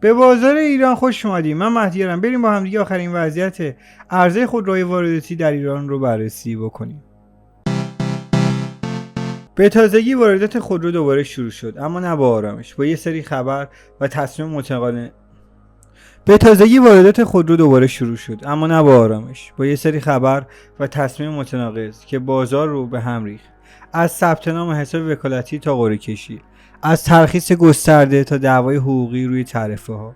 به بازار ایران خوش اومدیم. من مهدیارم. بریم با هم دیگه آخرین وضعیت عرضه خودروهای وارداتی در ایران رو بررسی بکنیم. به تازگی واردات خودرو دوباره شروع شد، اما نه با آرامش. با یه سری خبر و تصمیم متقابل به تازگی واردات خودرو دوباره شروع شد، اما نه با آرامش. با یه سری خبر و تصمیم متناقض که بازار رو به هم ریخت. از ثبت نام حساب وکالتی تا قرعه کشی، از ترخیص گسترده تا دعوای حقوقی روی تعرفه ها،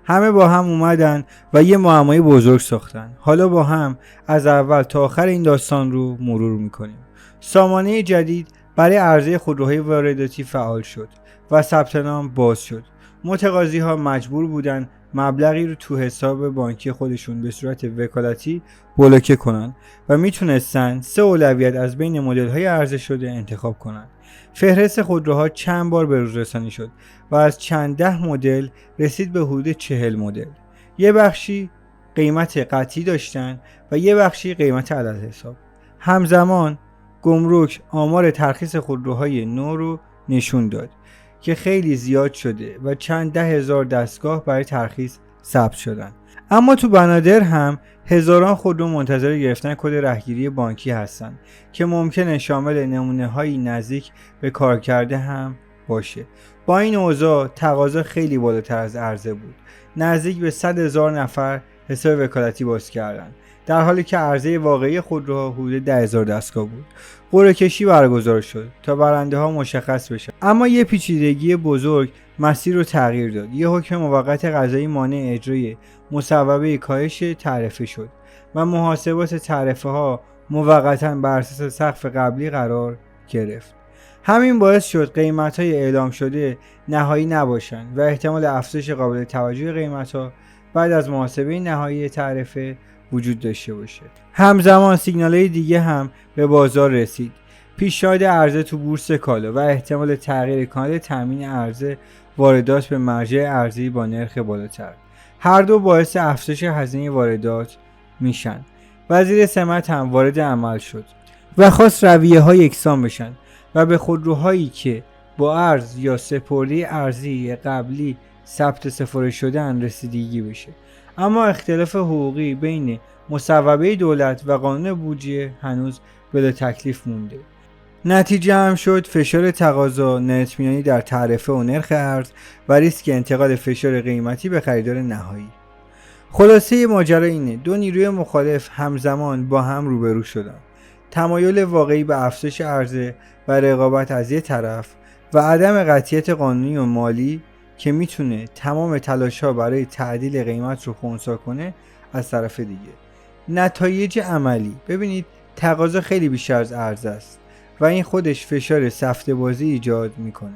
همه با هم اومدن و یه معمای بزرگ ساختن. حالا با هم از اول تا آخر این داستان رو مرور میکنیم. سامانه جدید برای عرضه خودروهای وارداتی فعال شد و ثبت نام باز شد. متقاضی ها مجبور بودن مبلغی رو تو حساب بانکی خودشون به صورت وکالتی بلوکه کنن و میتونستن 3 اولویت از بین مدل های عرضه شده انتخاب کنن. فهرست خودروها چند بار به روز رسانی شد و از چند ده مدل رسید به حدود 40 مدل. یه بخشی قیمت قطعی داشتن و یه بخشی قیمت عدد حساب. همزمان گمرک آمار ترخیص خودروهای نو رو نشون داد که خیلی زیاد شده و چند ده هزار دستگاه برای ترخیص ثبت شدن. اما تو بنادر هم هزاران خودرو منتظر گرفتن کد رهگیری بانکی هستن که ممکنه شامل نمونه‌های نزدیک به کارکرده هم باشه. با این اوضاع تقاضا خیلی بالاتر از عرضه بود. نزدیک به 100,000 نفر حساب وکالتی باز کردن، در حالی که عرضه واقعی خودروها حدود 10,000 دستگاه بود. قرعه کشی برگزار شد تا برنده ها مشخص بشن، اما یه پیچیدگی بزرگ مسیر رو تغییر داد. یه حکم موقت قضایی مانع اجرای مصوبه کاهش تعرفه شد و محاسبات تعرفه ها موقتا بر اساس سقف قبلی قرار گرفت. همین باعث شد قیمت های اعلام شده نهایی نباشن و احتمال افزایش قابل توجه قیمت ها بعد از محاسبه نهایی تعرفه وجود داشته باشه. همزمان سیگنال‌های دیگه هم به بازار رسید. پیشنهاد عرضه تو بورس کالا و احتمال تغییر کانال تامین عرضه واردات به مرجع ارزی با نرخ بالاتر، هر دو باعث افزایش هزینه واردات میشن. وزیر صمت هم وارد عمل شد و خواست رویه‌ها یکسان بشن و به خودروهایی که با ارز یا سپرده ارزی قبلی ثبت سفارش شدن رسیدگی بشه. اما اختلاف حقوقی بین مصوبه دولت و قانون بودجه هنوز بلا تکلیف مونده. نتیجه هم شد فشار تقاضا، نااطمینانی در تعرفه و نرخ ارز و ریسک انتقال فشار قیمتی به خریدار نهایی. خلاصه ماجرا اینه: دو نیروی مخالف همزمان با هم روبرو شدن. تمایل واقعی به افزایش عرضه و رقابت از یک طرف و عدم قطعیت قانونی و مالی که میتونه تمام تلاش‌ها برای تعدیل قیمت رو خنثی کنه از طرف دیگه. نتایج عملی: ببینید، تقاضا خیلی بیشتر از عرضه است و این خودش فشار سفته بازی ایجاد میکنه.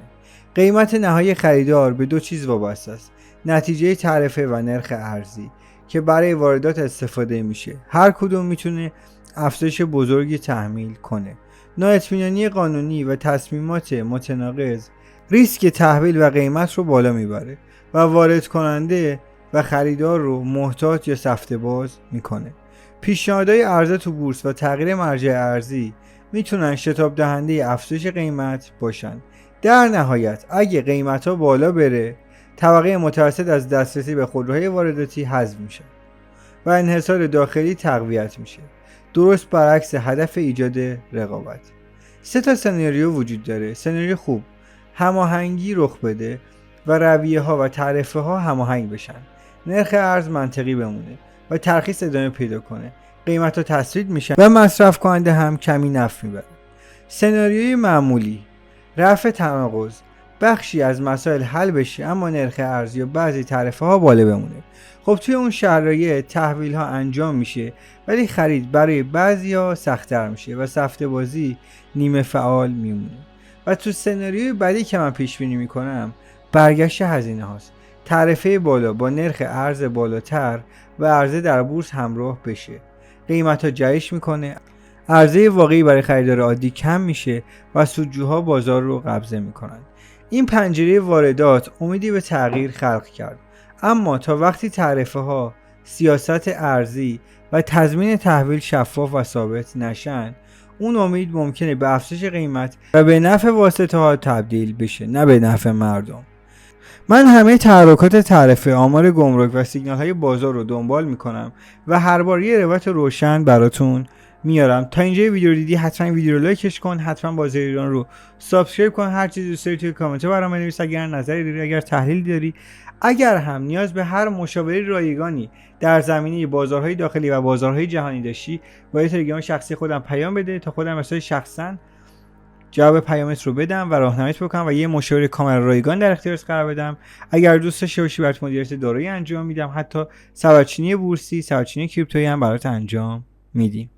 قیمت نهایی خریدار به دو چیز وابسته است: نتیجه تعرفه و نرخ ارزی که برای واردات استفاده میشه. هر کدوم میتونه افزایش بزرگی تحمیل کنه. نااطمینانی قانونی و تصمیمات متناقض ریسک تحویل و قیمت رو بالا میبره و وارد کننده و خریدار رو محتاط یا سفته باز میکنه. پیشنهادهای عرضه تو بورس و تغییر مرجع ارزی میتونن شتاب دهنده افزایش قیمت باشن. در نهایت اگه قیمت ها بالا بره، طبقه متوسط از دسترسی به خودروهای وارداتی حذف میشه و انحصار داخلی تقویت میشه، درست برعکس هدف ایجاد رقابت. 3 سناریو وجود داره. سناریو خوب: هماهنگی رخ بده و رویه ها و تعرفه ها هماهنگ بشن، نرخ ارز منطقی بمونه و ترخیص ادامه پیدا کنه، قیمت ها تثبیت میشن و مصرف کننده هم کمی نفع میبره. سناریوی معمولی: رفع تناقض، بخشی از مسائل حل بشه اما نرخ ارز یا بعضی تعرفه ها بالا بمونه. خب توی اون شرایط تحویل ها انجام میشه، ولی خرید برای بعضیا سخت‌تر میشه و سفته بازی نیمه فعال میمونه. و تو سناریوی بعدی که من پیش بینی میکنم، برگشت هزینه هاست. تعرفه بالا با نرخ ارز بالاتر و عرضه در بورس همراه بشه، قیمت ها جهش میکنه، عرضه واقعی برای خریدار عادی کم میشه و سودجوها بازار رو قبضه میکنن. این پنجره واردات امیدی به تغییر خلق کرد، اما تا وقتی تعرفه ها، سیاست ارزی و تضمین تحویل شفاف و ثابت نشن، اون امید ممکنه به افزایش قیمت و به نفع واسطه ها تبدیل بشه، نه به نفع مردم. من همه تحرکات تعرفه، آمار گمرک و سیگنال های بازار رو دنبال میکنم و هر بار یه روایت روشن براتون میارم. تا اینجا ویدیو رو دیدی حتما ویدیو رو لایکش کن، حتما بازار ایران رو سابسکرایب کن، هر چیزی دوست داری توی کامنت برام بنویس. اگر نظری داری، اگر تحلیلی داری، اگر هم نیاز به هر مشاوره رایگانی در زمینه بازارهای داخلی و بازارهای جهانی داشتی، با تلگرام شخصی خودم پیام بده تا خودم مثلا شخصا جواب پیامت رو بدم و راهنماییت بکنم و یه مشاوره کاملا رایگان در اختیارت قرار بدم. اگر دوست داشته باشی برات مدیریت دارایی انجام میدم، حتی سبدچینی بورسی، سبدچینی کریپتویی هم برات انجام میدیم.